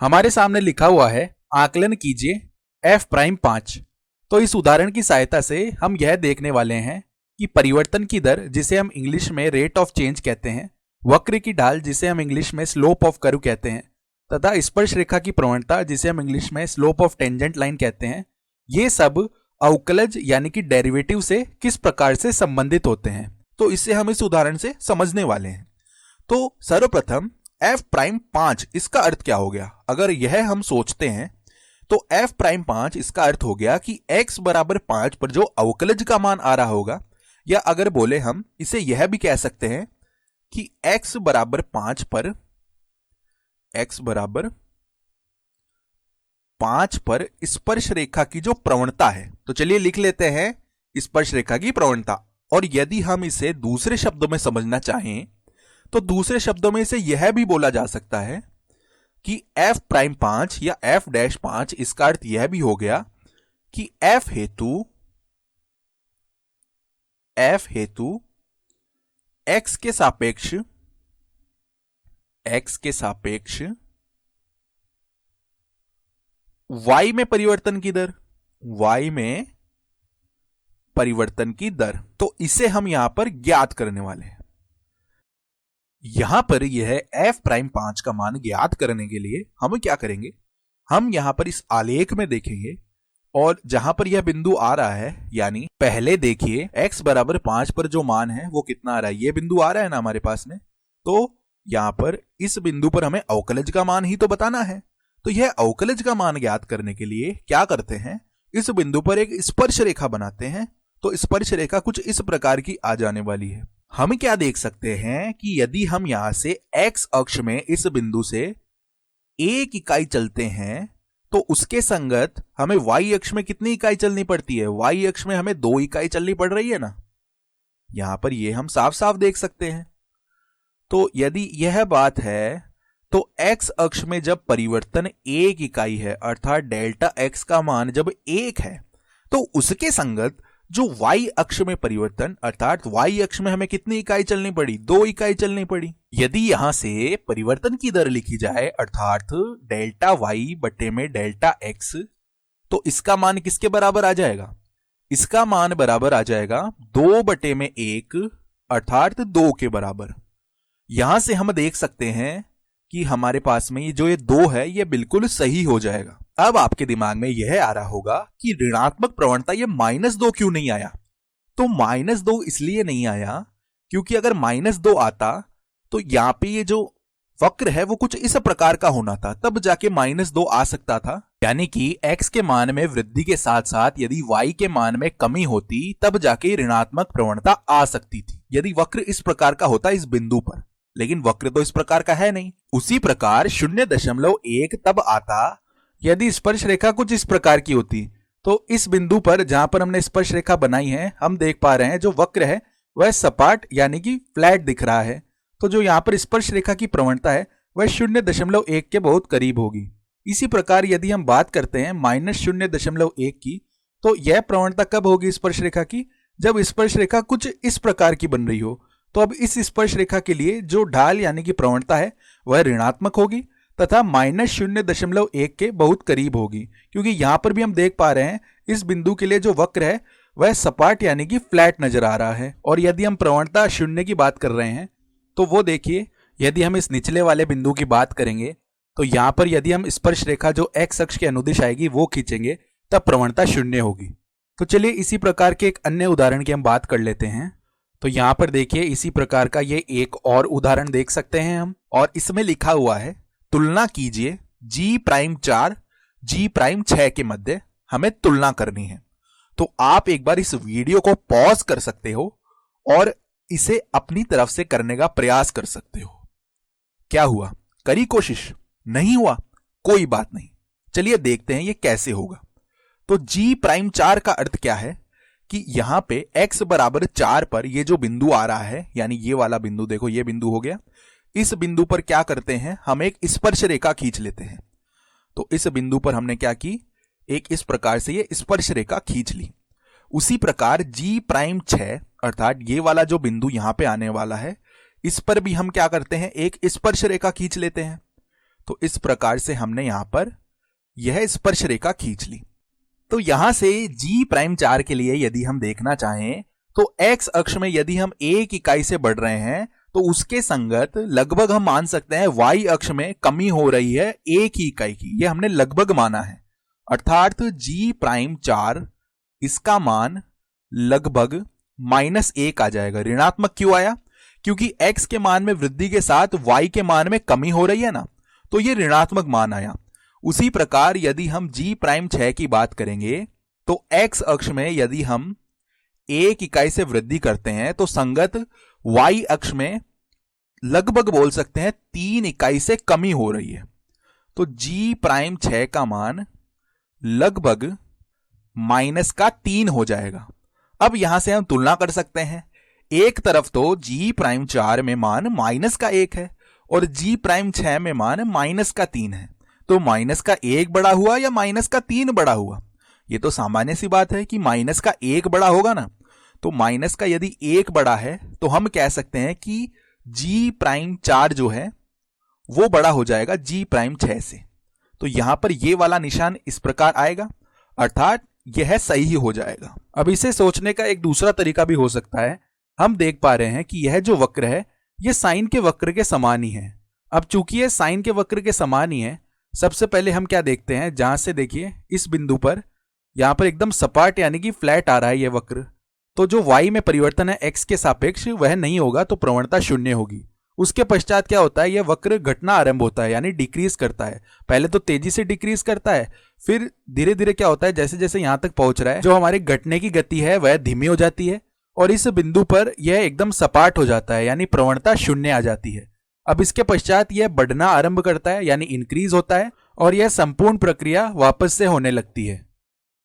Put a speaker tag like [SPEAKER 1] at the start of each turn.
[SPEAKER 1] हमारे सामने लिखा हुआ है आकलन कीजिए f प्राइम 5। तो इस उदाहरण की सहायता से हम यह देखने वाले हैं कि परिवर्तन की दर जिसे हम इंग्लिश में रेट ऑफ चेंज कहते हैं, वक्र की ढाल जिसे हम इंग्लिश में स्लोप ऑफ कर्व कहते हैं, तथा स्पर्श रेखा की प्रवणता जिसे हम इंग्लिश में स्लोप ऑफ टेंजेंट लाइन कहते हैं, ये सब अवकलज यानी कि डेरिवेटिव से किस प्रकार से संबंधित होते हैं, तो इससे हम इस उदाहरण से समझने वाले हैं। तो सर्वप्रथम f प्राइम 5 इसका अर्थ क्या हो गया, अगर यह हम सोचते हैं तो f प्राइम 5 इसका अर्थ हो गया कि x बराबर 5 पर जो अवकलज का मान आ रहा होगा, या अगर बोले हम इसे यह भी कह सकते हैं कि x बराबर 5 पर स्पर्श रेखा की जो प्रवणता है, तो चलिए लिख लेते हैं स्पर्श रेखा की प्रवणता। और यदि हम इसे दूसरे शब्दों में समझना चाहें तो दूसरे शब्दों में इसे यह भी बोला जा सकता है कि f प्राइम 5 या f डैश 5 इसका अर्थ यह भी हो गया कि f हेतु x के सापेक्ष y में परिवर्तन की दर, तो इसे हम यहां पर ज्ञात करने वाले हैं। यहां पर यह f प्राइम 5 का मान ज्ञात करने के लिए हम क्या करेंगे, हम यहां पर इस आलेख में देखेंगे और जहां पर यह बिंदु आ रहा है, यानी पहले देखिए x बराबर 5 पर जो मान है वो कितना आ रहा है, ये बिंदु आ रहा है ना हमारे पास में। तो यहां पर इस बिंदु पर हमें अवकलज का मान ही तो बताना है। तो यह अवकलज का मान ज्ञात करने के लिए क्या करते हैं, इस बिंदु पर एक स्पर्श रेखा बनाते हैं। तो स्पर्श रेखा कुछ इस प्रकार की आ जाने वाली है। हम क्या देख सकते हैं कि यदि हम यहां से x अक्ष में इस बिंदु से 1 इकाई चलते हैं तो उसके संगत हमें y अक्ष में कितनी इकाई चलनी पड़ती है, y अक्ष में हमें 2 इकाई चलनी पड़ रही है ना, यहां पर ये हम साफ साफ देख सकते हैं। तो यदि यह बात है तो x अक्ष में जब परिवर्तन 1 इकाई है, अर्थात डेल्टा x का मान जब 1 है, तो उसके संगत जो y अक्ष में परिवर्तन, अर्थात y अक्ष में हमें कितनी इकाई चलनी पड़ी, 2 इकाई चलनी पड़ी। यदि यहां से परिवर्तन की दर लिखी जाए अर्थात डेल्टा y बटे में डेल्टा x, तो इसका मान किसके बराबर आ जाएगा, इसका मान बराबर आ जाएगा 2 बटे में 1 अर्थात 2 के बराबर। यहां से हम देख सकते हैं कि हमारे पास में ये 2 है ये बिल्कुल सही हो जाएगा। अब आपके दिमाग में यह आ रहा होगा कि ऋणात्मक प्रवणता ये -2 क्यों नहीं आया। तो -2 इसलिए नहीं आया क्योंकि अगर -2 आता तो यहां पे ये जो वक्र है वो कुछ इस प्रकार का होना था, तब जाके -2 आ सकता था। यानी कि x के मान में वृद्धि के साथ साथ यदि y के मान में कमी होती तब जाके ऋणात्मक प्रवणता आ सकती थी, यदि वक्र इस प्रकार का होता इस बिंदु पर। लेकिन वक्र तो इस प्रकार का है नहीं। उसी प्रकार 0.1 तब आता यदि स्पर्श रेखा कुछ इस प्रकार की होती। तो इस बिंदु पर जहां पर हमने स्पर्श रेखा बनाई है, हम देख पा रहे हैं जो वक्र है वह सपाट यानी कि फ्लैट दिख रहा है। तो जो यहां पर स्पर्श रेखा की प्रवणता है वह 0.1 के बहुत करीब होगी। इसी प्रकार यदि हम बात करते हैं -0.1 की, तो यह प्रवणता कब होगी स्पर्श रेखा की, जब स्पर्श रेखा कुछ इस प्रकार की बन रही हो। तो अब इस स्पर्श रेखा के लिए जो ढाल यानी कि प्रवणता है वह ऋणात्मक होगी तथा -0.1 के बहुत करीब होगी, क्योंकि यहां पर भी हम देख पा रहे हैं इस बिंदु के लिए जो वक्र है वह सपाट यानी कि फ्लैट नजर आ रहा है। और यदि हम प्रवणता 0 की बात कर रहे हैं तो वो देखिए, यदि हम इस निचले वाले बिंदु की बात करेंगे तो यहां पर यदि हम स्पर्श रेखा जो x अक्ष के अनुदिश आएगी वो खींचेंगे तब प्रवणता 0 होगी। तो चलिए इसी प्रकार के एक अन्य उदाहरण की हम बात कर लेते हैं। तो यहां पर देखिए इसी प्रकार का ये एक और उदाहरण देख सकते हैं हम, और इसमें लिखा हुआ है तुलना कीजिए g प्राइम 4 g प्राइम 6 के मध्य हमें तुलना करनी है। तो आप एक बार इस वीडियो को पॉज कर सकते हो और इसे अपनी तरफ से करने का प्रयास कर सकते हो। क्या हुआ, करी कोशिश, नहीं हुआ, कोई बात नहीं, चलिए देखते हैं ये कैसे होगा। तो g प्राइम 4 का अर्थ क्या है कि यहां पे x बराबर 4 पर ये जो बिंदु आ रहा है, यानी ये वाला बिंदु, देखो ये बिंदु हो गया। इस बिंदु पर क्या करते हैं, हम एक स्पर्श रेखा खींच लेते हैं। तो इस बिंदु पर हमने क्या की, एक इस प्रकार से ये स्पर्श रेखा खींच ली। उसी प्रकार g प्राइम 6 अर्थात ये वाला जो बिंदु यहां पे आने वाला है, इस पर भी हम क्या करते हैं, एक स्पर्श रेखा खींच लेते हैं। तो इस प्रकार से हमने यहां पर यह स्पर्श रेखा खींच ली। तो यहां से G'4 के लिए यदि हम देखना चाहें तो x अक्ष में यदि हम 1 इकाई से बढ़ रहे हैं तो उसके संगत लगभग हम मान सकते हैं y अक्ष में कमी हो रही है 1 ही इकाई की। यह हमने लगभग माना है, अर्थात G'4 इसका मान लगभग -1 आ जाएगा। ऋणात्मक क्यों आया? क्योंकि x के मान में वृद्धि के साथ y के मान में कमी हो रही है ना, तो यह ऋणात्मक मान आया। उसी प्रकार यदि हम G'6 की बात करेंगे तो x अक्ष में यदि हम 1 इकाई से वृद्धि करते हैं तो संगत y अक्ष में लगभग बोल सकते हैं 3 इकाई से कमी हो रही है। तो G'6 का मान लगभग -3 हो जाएगा। अब यहां से हम तुलना कर सकते हैं, एक तरफ तो G'4 में मान -1 है और G'6 में मान -3 है, तो -1 बड़ा हुआ या -3 बड़ा हुआ? ये तो सामान्य सी बात है कि -1 बड़ा होगा ना। तो यदि 1 बड़ा है तो हम कह सकते हैं कि G'4 जो है वो बड़ा हो जाएगा G'6 से। तो यहां पर ये वाला निशान इस प्रकार आएगा, अर्थात यह सही ही हो जाएगा। अब इसे सोचने का एक दूसरा तरीका भी हो सकता है। हम देख पा रहे हैं कि यह जो वक्र है यह साइन के वक्र के समान ही है। अब चूंकि यह साइन के वक्र के समान ही है, सबसे पहले हम क्या देखते हैं, जहां से देखिए इस बिंदु पर यहां पर एकदम सपाट यानी कि फ्लैट आ रहा है यह वक्र, तो जो y में परिवर्तन है x के सापेक्ष वह नहीं होगा, तो प्रवणता 0 होगी। उसके पश्चात क्या होता है, यह वक्र घटना आरंभ होता है यानी डिक्रीज करता है। पहले तो तेजी से डिक्रीज करता है, फिर धीरे धीरे क्या होता है, जैसे जैसे यहां तक पहुंच रहा है जो हमारे घटने की गति है वह धीमी हो जाती है और इस बिंदु पर यह एकदम सपाट हो जाता है यानी प्रवणता 0 आ जाती है। अब इसके पश्चात यह बढ़ना आरंभ करता है यानी इंक्रीज होता है और यह संपूर्ण प्रक्रिया वापस से होने लगती है।